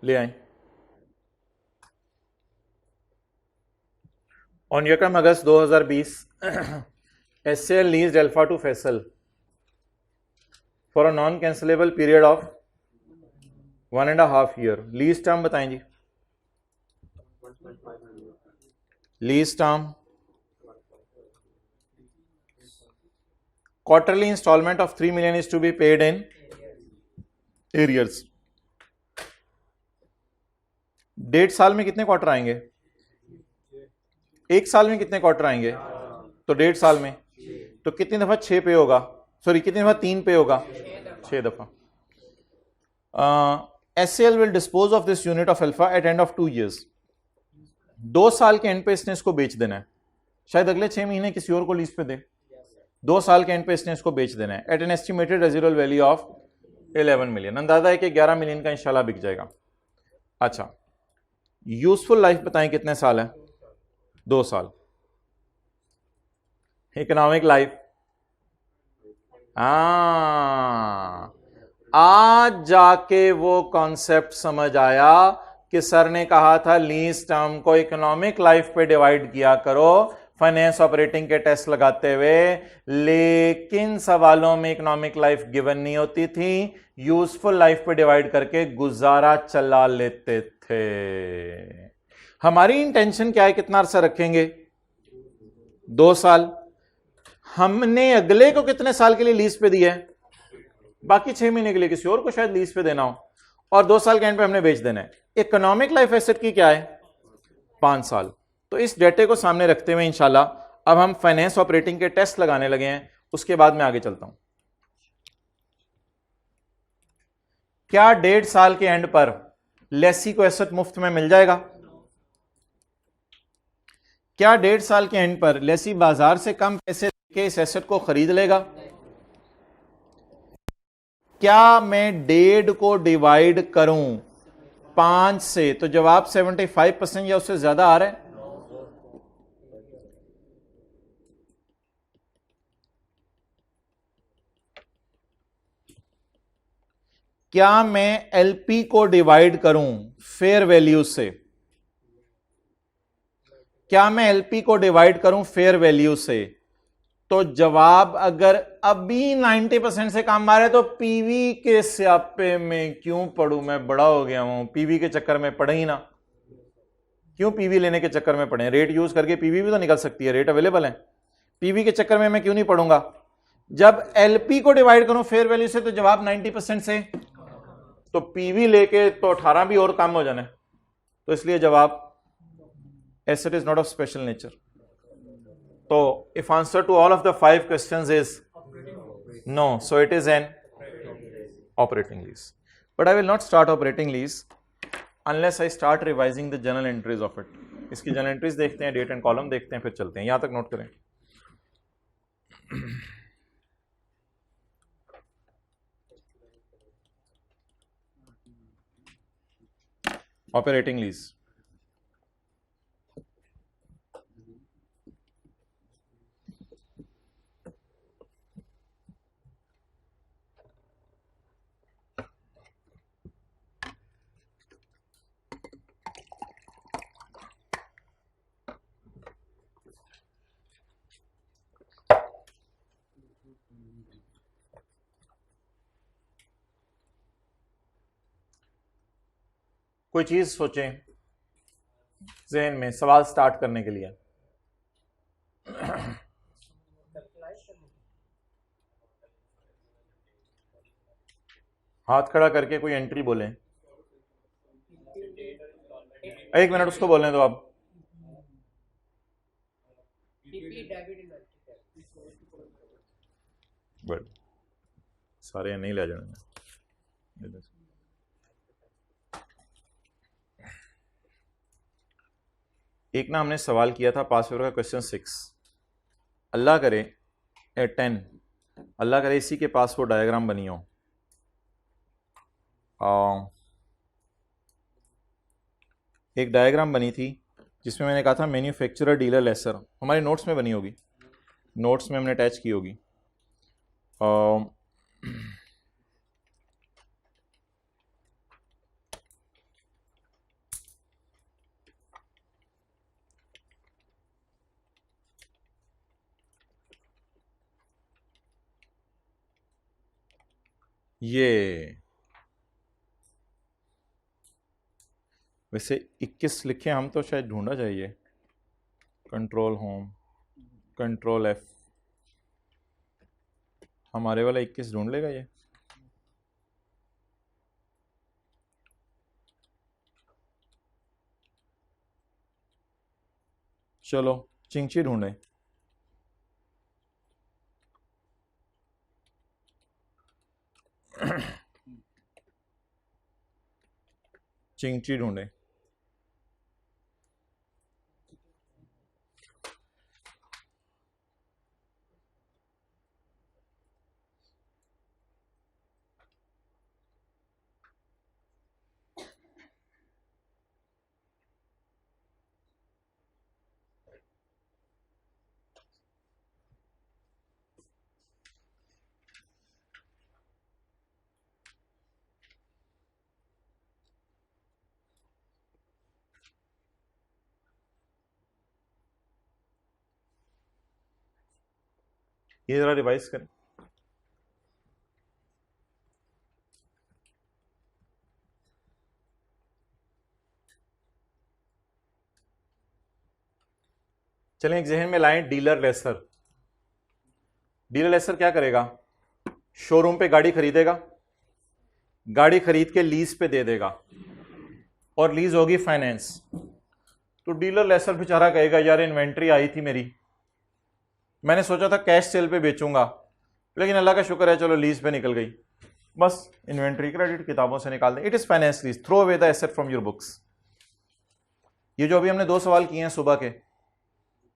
ले आए। ऑन यकम August 2020 HCL leased Alpha to Faisal for a non cancellable period of 1.5 year. Lease term बताएं जी। Lease term quarterly instalment of 3 million is to be paid in arrears. 1.5 साल में कितने quarter आएंगे? 1 साल में कितने क्वार्टर आएंगे? तो 1.5 साल में तो कितनी दफा 6 पे होगा, सॉरी कितनी दफा 3 पे होगा? 6 दफा। HCL will dispose of this unit of alpha at end of 2 years। 2 साल के एंड पे इसने इसको बेच देना है, शायद अगले 6 महीने किसी और को लीज पे दे। 2 साल के एंड पे इसने इसको बेच देना है at an estimated residual value of 11 million। अंदाजा है कि 11 million का इंशाल्लाह बिक जाएगा। अच्छा, यूजफुल लाइफ बताएं कितने साल है? 2 साल। इकोनॉमिक लाइफ, आज जाके वो कॉन्सेप्ट समझ आया कि सर ने कहा था लीज टर्म को इकोनॉमिक लाइफ पे डिवाइड किया करो फाइनेंस ऑपरेटिंग के टेस्ट लगाते हुए, लेकिन सवालों में इकोनॉमिक लाइफ गिवन नहीं होती थी, यूजफुल लाइफ पे डिवाइड करके गुजारा चला लेते थे। हमारी इंटेंशन क्या है, कितना अरसा रखेंगे? 2 साल। हमने अगले को कितने साल के लिए लीज पे दिया है? बाकी 6 महीने के लिए किसी और को शायद लीज पे देना हो, और 2 साल के एंड पे हमने बेच देना है। इकोनॉमिक लाइफ एसेट की क्या है? 5 साल। तो इस डेटे को सामने रखते हुए इंशाल्लाह अब हम फाइनेंस ऑपरेटिंग के टेस्ट लगाने लगे हैं, उसके बाद मैं आगे चलता हूं। क्या 1.5 साल के एंड पर लेसी को एसेट मुफ्त में मिल जाएगा? क्या 1.5 साल के एंड पर लेसी बाजार से कम पैसे के इस एसेट को खरीद लेगा? क्या मैं 1.5 को डिवाइड करूं 5 से तो जवाब 75% या उससे ज्यादा आ रहा है? क्या मैं एलपी को डिवाइड करूं फेयर वैल्यू से? क्या मैं एलपी को डिवाइड करूं फेयर वैल्यू से तो जवाब अगर अभी 90% से कम आ रहा है तो पीवी के स्यापे में क्यों पढ़ूं? मैं बड़ा हो गया हूं, पीवी के चक्कर में पढ़े ही ना। क्यों पीवी लेने के चक्कर में पढ़े? रेट यूज करके पीवी भी तो निकल सकती है, रेट अवेलेबल है। पीवी के चक्कर में मैं क्यों नहीं पढ़ूंगा? जब एलपी को डिवाइड करूं फेयर वैल्यू से तो जवाब 90% से, तो पीवी लेके तो 18 भी और कम हो जाना है, तो इसलिए जवाब asset is not of special nature. तो if answer to all of the 5 questions is no, so it is an operating lease. But I will not start operating lease unless I start revising the journal entries of it. इसकी journal entries देखते हैं, date and column देखते हैं, फिर चलते हैं। यहां तक नोट करें। ऑपरेटिंग लीज, कोई चीज सोचें जहन में सवाल स्टार्ट करने के लिए। हाथ खड़ा करके कोई एंट्री बोलें। 1 मिनट उसको बोलने दो आप। बट सारे नहीं ले जाने। एक ना हमने सवाल किया था पास पेपर का क्वेश्चन 6, अल्लाह करे 10, अल्लाह करे इसी के पास वो डायग्राम बनी हो। एक डायग्राम बनी थी जिसमें मैंने कहा था मैन्युफैक्चरर डीलर लेसर, हमारे नोट्स में बनी होगी, नोट्स में हमने अटैच की होगी। ये वैसे 21 लिखे हम तो शायद ढूंढा चाहिए, कंट्रोल होम, कंट्रोल एफ, हमारे वाला 21 ढूंढ लेगा ये। चलो चिंची ढूंढे। चिंची ढूंढे। ये जरा रिवाइज करें। चलें एक जहन में लाएं, डीलर लेसर। डीलर लेसर क्या करेगा? शोरूम पे गाड़ी खरीदेगा, गाड़ी खरीद के लीज पे दे देगा और लीज होगी फाइनेंस। तो डीलर लेसर बेचारा कहेगा यार इन्वेंट्री आई थी मेरी, मैंने सोचा था कैश सेल पे बेचूंगा, लेकिन अल्लाह का शुक्र है चलो लीज पे निकल गई, बस इन्वेंट्री क्रेडिट किताबों से निकाल दें। It is finance lease, throw away the asset from your books. ये जो अभी हमने 2 सवाल किए हैं सुबह के,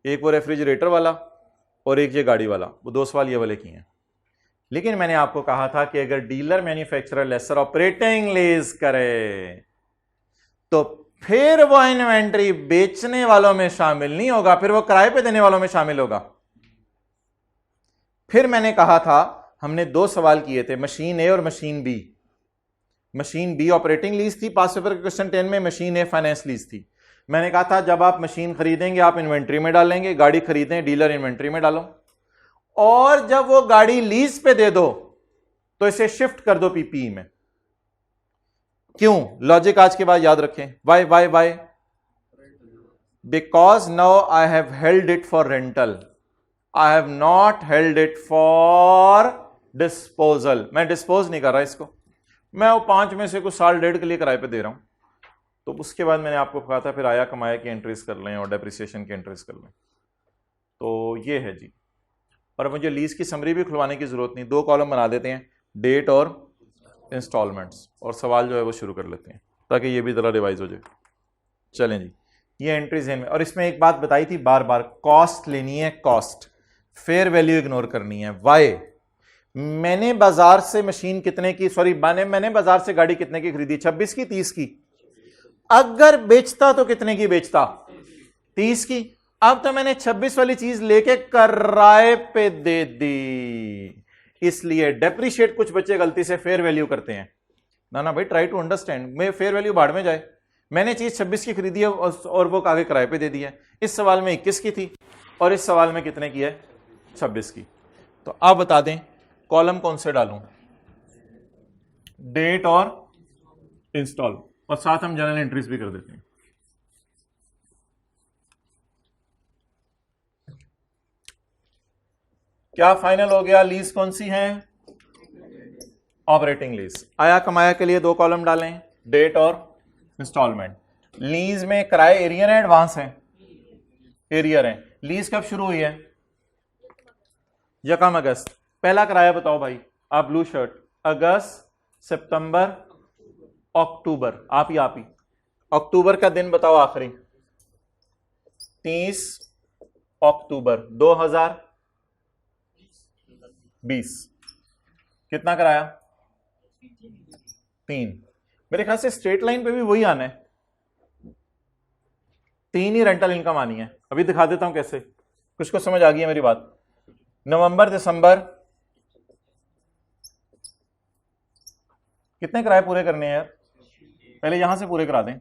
एक वो रेफ्रिजरेटर वाला और एक ये गाड़ी वाला, वो 2 सवाल ये वाले किए हैं। लेकिन मैंने आपको कहा था कि अगर dealer manufacturer lessor operating lease करे तो फिर वो इन्वेंट्री बेचने वालों में शामिल नहीं होगा, फिर वो किराए पे देने वालों में शामिल होगा। फिर मैंने कहा था, हमने 2 सवाल किए थे, मशीन ए और machine B. Machine B operating lease थी, पास पेपर के क्वेश्चन 10 में मशीन ए फाइनेंस लीज थी। मैंने कहा था जब आप मशीन खरीदेंगे आप इन्वेंट्री में डालेंगे, गाड़ी खरीदें डीलर इन्वेंट्री में डालो, और जब वो गाड़ी लीज पे दे दो तो इसे शिफ्ट कर दो पीपीई में। क्यों? लॉजिक आज के बाद याद रखें। Why why why? Because now I have held it for rental, I have not held it for disposal. मैं डिस्पोज नहीं कर रहा इसको, मैं वो 5 में से कुछ साल डेढ़ के लिए किराए पे दे रहा हूं। तो उसके बाद मैंने आपको कहा था फिर आया कमाया की एंट्रीज कर लें और डेप्रिसिएशन की एंट्रीज कर लें। तो ये है जी। और मुझे लीज की समरी भी खुलवाने की जरूरत नहीं, 2 कॉलम बना देते हैं, डेट और इंस्टॉलमेंट्स, और सवाल जो है वो शुरू कर लेते हैं ताकि ये भी जरा रिवाइज हो जाए। चलें जी, ये एंट्रीज हैं। और इसमें एक बात बताई थी बार बार, कॉस्ट लेनी है, कॉस्ट, फेयर वैल्यू इग्नोर करनी है। वाई? मैंने बाजार से मशीन कितने की, सॉरी मैंने बाजार से गाड़ी कितने की खरीदी? 26 की, 30 की। अगर बेचता तो कितने की बेचता? 30 की। अब तो मैंने 26 वाली चीज लेके किराए पे दे दी, इसलिए डेप्रिशिएट कुछ बच्चे गलती से फेयर वैल्यू करते हैं। ना भाई, ट्राई टू अंडरस्टैंड। मैं फेयर वैल्यू भाड़ में जाए, मैंने चीज 26 की खरीदी है और वो आगे किराए पे दे दी है। इस सवाल में 21 की थी और इस सवाल में कितने की है? 26 की। तो आप बता दें कॉलम कौन से डालूं? डेट और इंस्टॉल, और साथ हम जनरल एंट्रीज भी कर देते हैं। क्या फाइनल हो गया? लीज कौन सी है? Operating lease. आया कमाया के लिए 2 कॉलम डालें, डेट और इंस्टॉलमेंट। लीज में किराए एरियर है एडवांस है? एरियर है। लीज कब शुरू हुई है? 1 अगस्त। पहला किराया बताओ भाई, आप ब्लू शर्ट, अगस्त, सितंबर, अक्टूबर, आप ही अक्टूबर का दिन बताओ आखिरी। 30 अक्टूबर 2020। कितना कराया? 3। मेरे ख्याल से स्ट्रेट लाइन पे भी वही आना है, 3 ही रेंटल इनकम आनी है। अभी दिखा देता हूं कैसे, कुछ को समझ आ गई है मेरी बात। नवंबर दिसंबर कितने किराए पूरे करने हैं यार? पहले यहां से पूरे करा दें।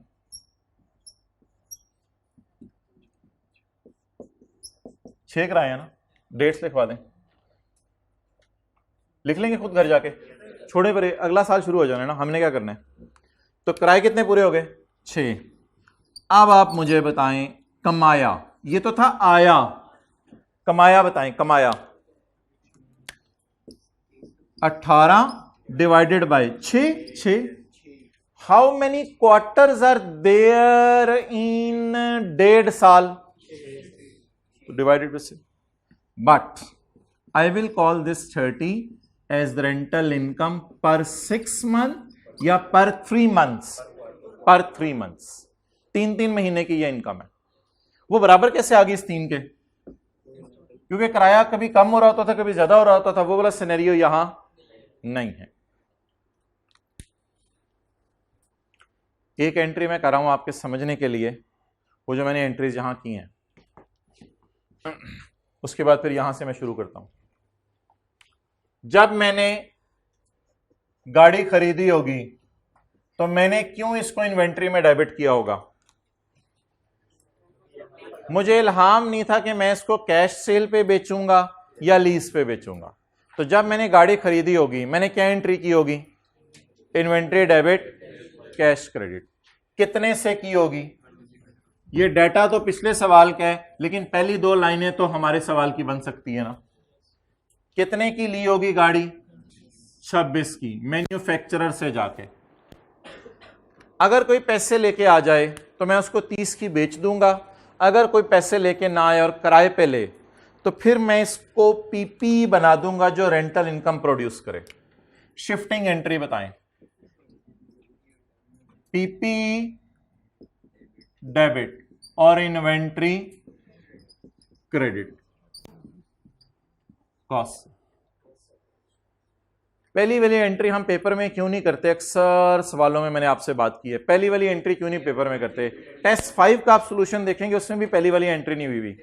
6 किराए हैं ना, डेट्स लिखवा दें, लिख लेंगे खुद घर जाके। छोड़े परे, अगला साल शुरू हो जाना है ना, हमने क्या करना है। तो किराए कितने पूरे हो गए? 6। अब आप मुझे बताएं कमाया, ये तो था आया, कमाया बताएं, कमाया 18 divided by 6। How many quarters are there in 1.5 साल? Divided by 6। But I will call this 30 as the rental income per 6 month या पर 3 मंथ्स? पर 3 मंथ्स, 3 महीने की ये इनकम है। वो बराबर कैसे आ गई इस 3 के? क्योंकि किराया कभी कम हो रहा होता था, कभी ज्यादा हो रहा होता था, वो वाला सिनेरियो यहां नहीं है। एक एंट्री मैं कर रहा हूं आपके समझने के लिए, वो जो मैंने एंट्रीज यहां की हैं, उसके बाद फिर यहां से मैं शुरू करता हूं। जब मैंने गाड़ी खरीदी होगी तो मैंने क्यों इसको इन्वेंट्री में डेबिट किया होगा? मुझे इल्हाम नहीं था कि मैं इसको कैश सेल पे बेचूंगा या लीज पे बेचूंगा। तो जब मैंने गाड़ी खरीदी होगी, मैंने क्या एंट्री की होगी? Inventory debit cash credit. कितने से की होगी? ये डाटा तो पिछले सवाल का है, लेकिन पहली 2 लाइनें तो हमारे सवाल की बन सकती है ना। कितने की ली होगी गाड़ी? 26 की, मैन्युफैक्चरर से जाके। अगर कोई पैसे लेके आ जाए तो मैं उसको 30 की बेच दूंगा। अगर कोई पैसे लेके ना आए और किराए पे ले तो फिर मैं इसको पीपी बना दूंगा जो रेंटल इनकम प्रोड्यूस करे। शिफ्टिंग एंट्री बताएं, पीपी डेबिट और इन्वेंट्री क्रेडिट कॉस्ट। पहली वाली एंट्री हम पेपर में क्यों नहीं करते? अक्सर सवालों में मैंने आपसे बात की है, पहली वाली एंट्री क्यों नहीं पेपर में करते? टेस्ट 5 का आप सॉल्यूशन देखेंगे, उसमें भी पहली वाली एंट्री नहीं हुई।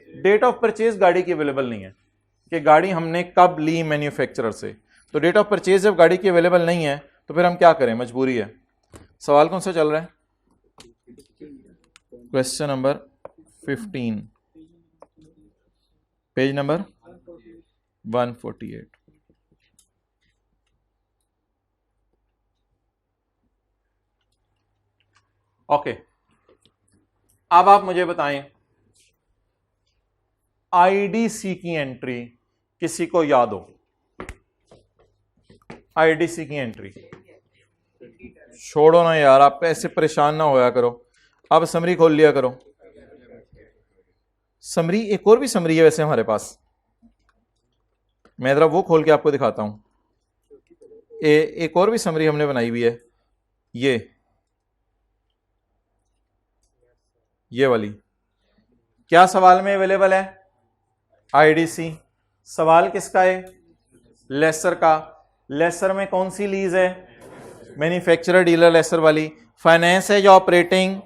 डेट ऑफ परचेज गाड़ी की अवेलेबल नहीं है कि गाड़ी हमने कब ली मैन्युफैक्चरर से। तो डेट ऑफ परचेज जब गाड़ी की अवेलेबल नहीं है तो फिर हम क्या करें, मजबूरी है। सवाल कौन सा चल रहा है? Question number 15, page number 148। Okay, अब आप मुझे बताएं आईडीसी की एंट्री किसी को याद हो? आईडीसी की एंट्री छोड़ो ना यार, आप ऐसे परेशान ना होया करो। अब समरी खोल लिया करो। समरी, एक और भी समरी है वैसे हमारे पास, मैं जरा वो खोल के आपको दिखाता हूं। एक और भी समरी हमने बनाई हुई है, ये वाली। क्या सवाल में अवेलेबल है? आईडीसी। सवाल किसका है? लेसर का। लेसर में कौन सी लीज है? मैन्युफैक्चरर डीलर लेसर वाली। फाइनेंस है या operating?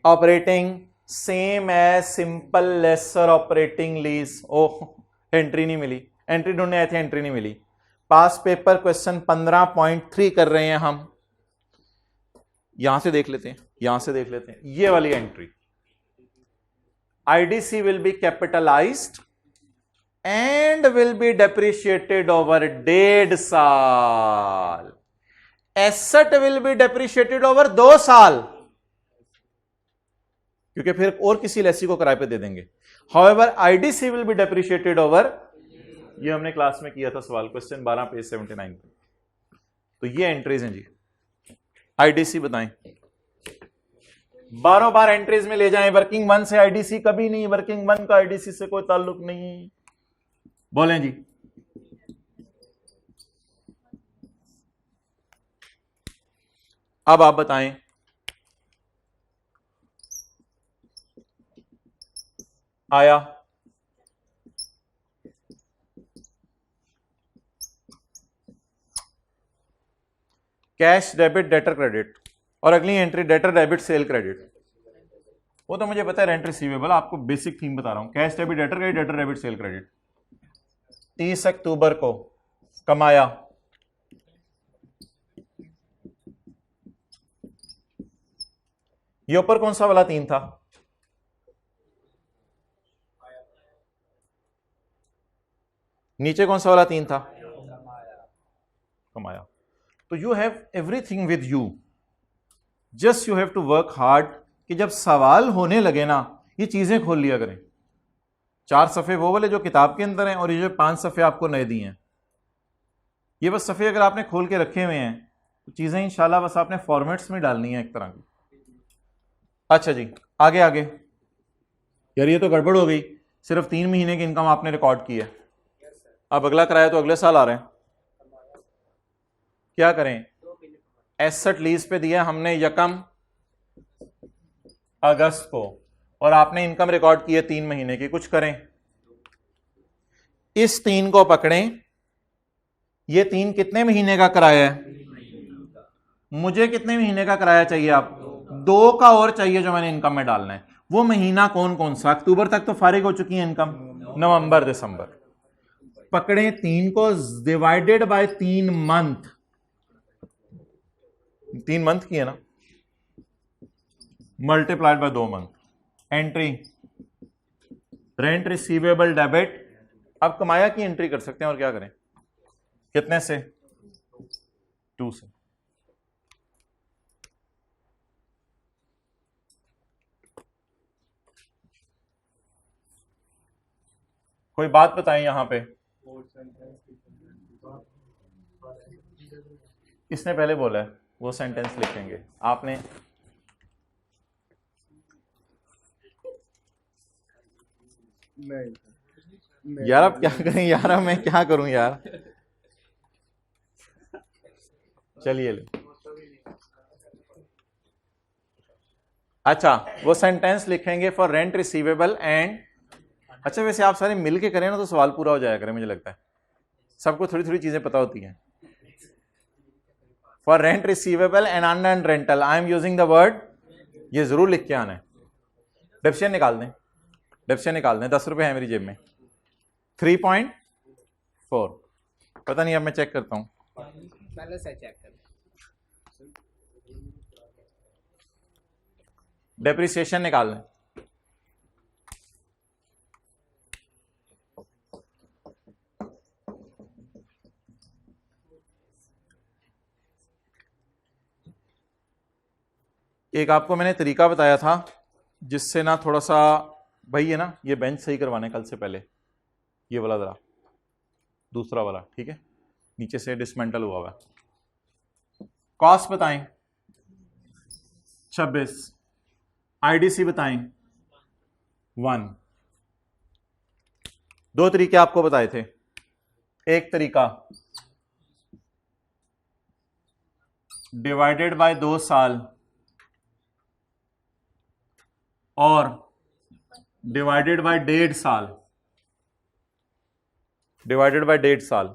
Operating, same as simple lessor operating lease. Oh, entry नहीं मिली, एंट्री ढूंढने आए थे, एंट्री नहीं मिली। पास पेपर क्वेश्चन 15.3 कर रहे हैं हम। यहां से देख लेते हैं, यहां से देख लेते हैं ये वाली entry. IDC will be capitalized and will be depreciated over 1.5 साल। Asset will be depreciated over 2 साल, क्योंकि फिर और किसी लेसी को किराए पे दे देंगे। However, IDC will be depreciated over, ये हमने क्लास में किया था सवाल, क्वेश्चन 12 पेज 79 पे। तो ये एंट्रीज हैं जी। IDC बताएं, बार बार एंट्रीज में ले जाएं। वर्किंग वन से आईडीसी कभी नहीं, वर्किंग वन का आईडीसी से कोई ताल्लुक नहीं। बोलें जी। अब आप बताएं, आया कैश डेबिट डेटर क्रेडिट, और अगली entry debtor debit cell credit. वो तो मुझे पता है रेंट रिसीवेबल, आपको बेसिक थीम बता रहा हूं। Cash debit debtor credit, debtor debit cell credit. 30 अक्टूबर को कमाया, ये ऊपर कौन सा वाला 3 था? नीचे कौन सा वाला 3 था? कमाया। तो you have everything with you, just you have to work hard कि जब सवाल होने लगे ना ये चीजें खोल लिया करें। 4 सफ़े वो वाले जो किताब के अंदर हैं और ये जो 5 सफ़े आपको नए दिए हैं, ये बस सफ़े अगर आपने खोल के रखे हुए हैं तो चीज़ें इंशाल्लाह बस आपने फॉर्मेट्स में डालनी है एक तरह की। अच्छा जी, आगे आगे। यार ये तो गड़बड़ हो गई, सिर्फ 3 महीने की इनकम आपने रिकॉर्ड की है, अब अगला कराया तो अगले साल आ रहे हैं, क्या करें? एसेट लीज पे दिया हमने 1 अगस्त को और आपने इनकम रिकॉर्ड की है 3 महीने की, कुछ करें? इस 3 को पकड़ें, ये 3 कितने महीने का किराया है? मुझे कितने महीने का किराया चाहिए? आप 2 का और चाहिए जो मैंने इनकम में डालना है। वो महीना कौन कौन सा? अक्टूबर तक तो फारिग हो चुकी है इनकम, नवंबर दिसंबर। पकड़े 3 को, डिवाइडेड बाय 3 मंथ, 3 मंथ की है ना, multiplied by 2 month. Entry rent receivable debit, अब कमाया की एंट्री कर सकते हैं और क्या करें? कितने से? 2 से। कोई बात बताएं यहां पे, इसने पहले बोला है वो सेंटेंस लिखेंगे आपने। यार अब क्या करें यार, अब मैं क्या करूं यार, चलिए ले। अच्छा, वो सेंटेंस लिखेंगे फॉर रेंट रिसीवेबल एंड, अच्छा वैसे आप सारे मिल के करें ना तो सवाल पूरा हो जाया करे, मुझे लगता है सबको थोड़ी थोड़ी चीजें पता होती हैं। For rent receivable and unearned rental I am using the word, ये जरूर लिख के आना है। डेप्शन निकाल दें, डेप्शन निकाल दें, 10 रुपए है मेरी जेब में। 3.4, पता नहीं, अब मैं चेक करता हूं, पहले से चेक कर। डेप्रिसिएशन निकाल लें। एक आपको मैंने तरीका बताया था जिससे ना थोड़ा सा, भाई है ना, ये बेंच सही करवाने कल से पहले, ये वाला जरा दूसरा वाला, ठीक है, नीचे से डिसमेंटल हुआ हुआ। कॉस्ट बताएं 26, आईडीसी बताएं 1। 2 तरीके आपको बताए थे, एक तरीका डिवाइडेड बाय 2 साल और डिवाइडेड बाय 1.5 साल, डिवाइडेड बाय 1.5 साल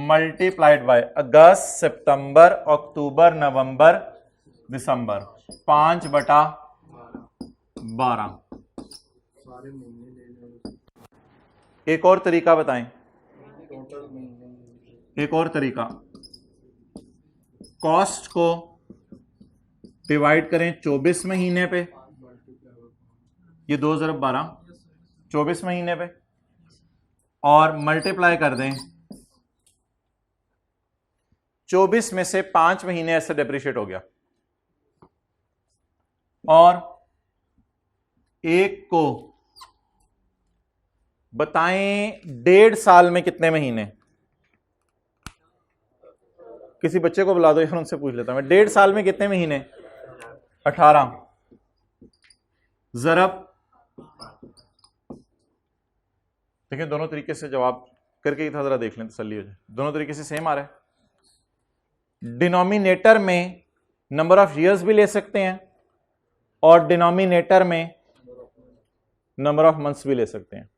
मल्टीप्लाइड बाय अगस्त सितंबर अक्टूबर नवंबर दिसंबर, 5/12। एक और तरीका बताएं, एक और तरीका, कॉस्ट को डिवाइड करें 24 महीने पे, ये 2 × 12 24 महीने पे, और मल्टीप्लाई कर दें 24 में से 5 महीने ऐसे डेप्रिशिएट हो गया, और एक को बताएं 1.5 साल में कितने महीने? किसी बच्चे को बुला दो यार, उनसे पूछ लेता हूं मैं, 1.5 साल में कितने महीने? 18। जरब, देखिए दोनों तरीके से जवाब करके था, जरा देख लें तसल्ली हो जाए, दोनों तरीके से सेम आ रहा है। डिनोमिनेटर में नंबर ऑफ ईयर्स भी ले सकते हैं और डिनोमिनेटर में नंबर ऑफ मंथ्स भी ले सकते हैं।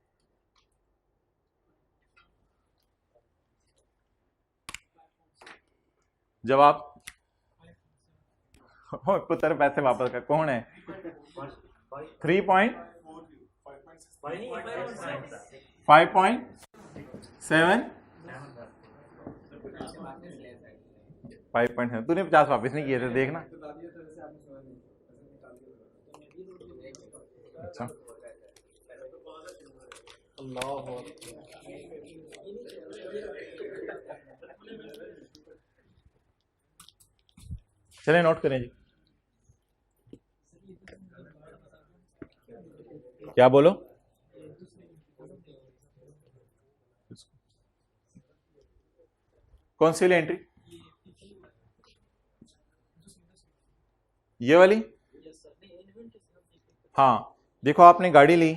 जवाब पुत्र पैसे वापस का कौन है? 3.5.7 5.7, तूने 50 वापस नहीं किए थे, देखना। अच्छा, चलिए नोट करें जी, क्या बोलो? कौन सी वाली एंट्री? ये वाली? हाँ देखो, आपने गाड़ी ली,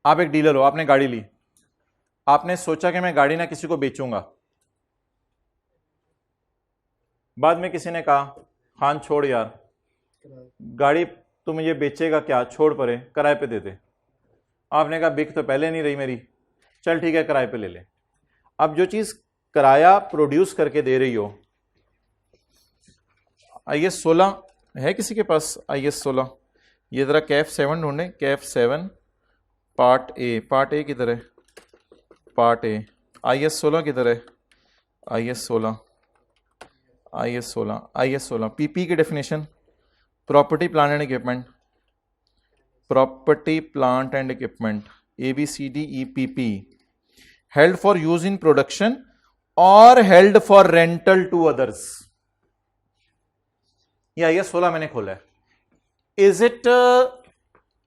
आप एक डीलर हो, आपने गाड़ी ली, आपने सोचा कि मैं गाड़ी ना किसी को बेचूंगा। बाद में किसी ने कहा खान छोड़ यार, गाड़ी तू मुझे बेचेगा क्या, छोड़ परे, किराए पे दे दे। आपने कहा बिक तो पहले नहीं रही मेरी, चल ठीक है किराए पे ले ले। अब जो चीज किराया प्रोड्यूस करके दे रही हो, IS 16 है किसी के पास? IS 16, ये जरा कैफ 7 ढूंढे, Kaif 7 part A. Part A किधर है? Part A. IS 16 किधर है? IS 16, IS 16, IS 16। पीपी की definition, property plant and equipment, property plant and equipment, ABCDEPP, held for use in production और held for rental to others. ये IS 16 मैंने खोला है। Is it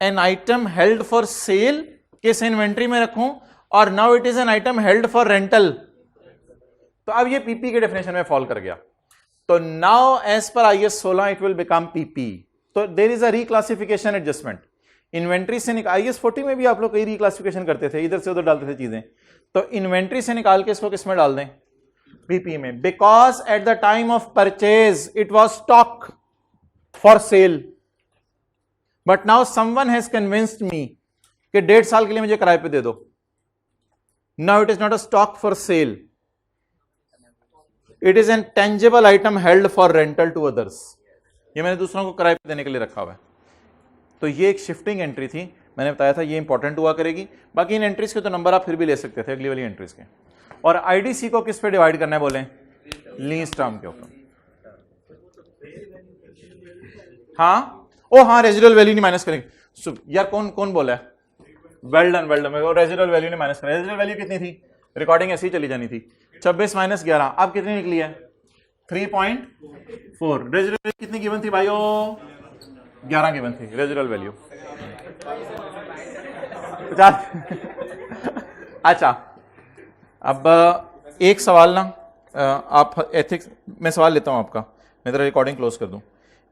an item held for sale, किस inventory में रखूं, और now it is an item held for rental? तो अब ये पीपी के डेफिनेशन में फॉल कर गया। तो now as per IS 16 it will become PP. तो there is a reclassification adjustment. Inventory से निकाल, IS 40 में भी आप लोग कई रिक्लासिफिकेशन करते थे, इधर से उधर डालते थे चीजें। तो इन्वेंट्री से निकाल के इसको किस में डाल दें? पीपी में, because at the time of purchase it was stock for cell, but now someone has convinced मी कि 1.5 साल के लिए मुझे किराए पे दे दो। Now it is not a stock for sale, it is an tangible item held for rental to others. ये मैंने दूसरों को किराए पे देने के लिए रखा हुआ है। तो ये एक शिफ्टिंग एंट्री थी, मैंने बताया था ये इंपॉर्टेंट हुआ करेगी। बाकी इन एंट्रीज के तो नंबर आप फिर भी ले सकते थे अगली वाली एंट्रीज के। और आईडीसी को किस पे डिवाइड करना है बोले? लीस्ट टर्म के ऊपर। हाँ, ओ हाँ, रेजिडुअल वैल्यू नहीं माइनस करेंगे यार। कौन कौन बोला है? Well done well done. Residual value नहीं माइनस करें। रेजिडुअल वैल्यू कितनी थी? रिकॉर्डिंग ऐसी चली जानी थी। 26 माइनस 11, अब कितनी निकली है? 3.4। रेजिडुअल वैल्यू कितनी गिवन थी भाइयों? 11 गिवन थी रेजिडुअल वैल्यू। अच्छा, अब एक सवाल ना, आप एथिक्स में सवाल लेता हूं आपका, मैं जरा रिकॉर्डिंग क्लोज कर दूं।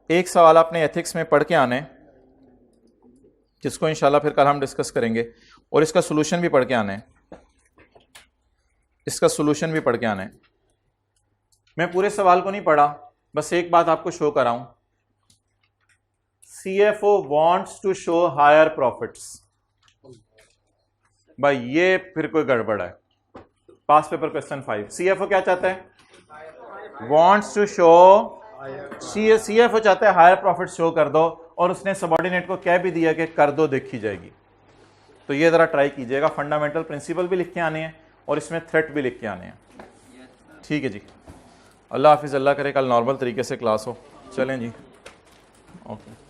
एक सवाल आपने एथिक्स में पढ़ के आना है, जिसको इंशाल्लाह फिर कल हम डिस्कस करेंगे, और इसका सोल्यूशन भी पढ़ के आना है। इसका सोल्यूशन भी पढ़ के आना है। मैं पूरे सवाल को नहीं पढ़ा, बस एक बात आपको शो कर रहा हूं। CFO wants to show higher profits। भाई ये फिर कोई गड़बड़ है। पास पेपर क्वेश्चन 5, CFO क्या चाहता है? wants to show, CFO चाहता है हायर प्रॉफिट शो कर दो, और उसने सबऑर्डिनेट को कह भी दिया कि कर दो, देखी जाएगी। तो ये जरा ट्राई कीजिएगा। फंडामेंटल प्रिंसिपल भी लिख के आने हैं और इसमें थ्रेट भी लिख के आने हैं। ठीक है जी, अल्लाह हाफिज़। अल्लाह करे कल नॉर्मल तरीके से क्लास हो। चलें जी, ओके।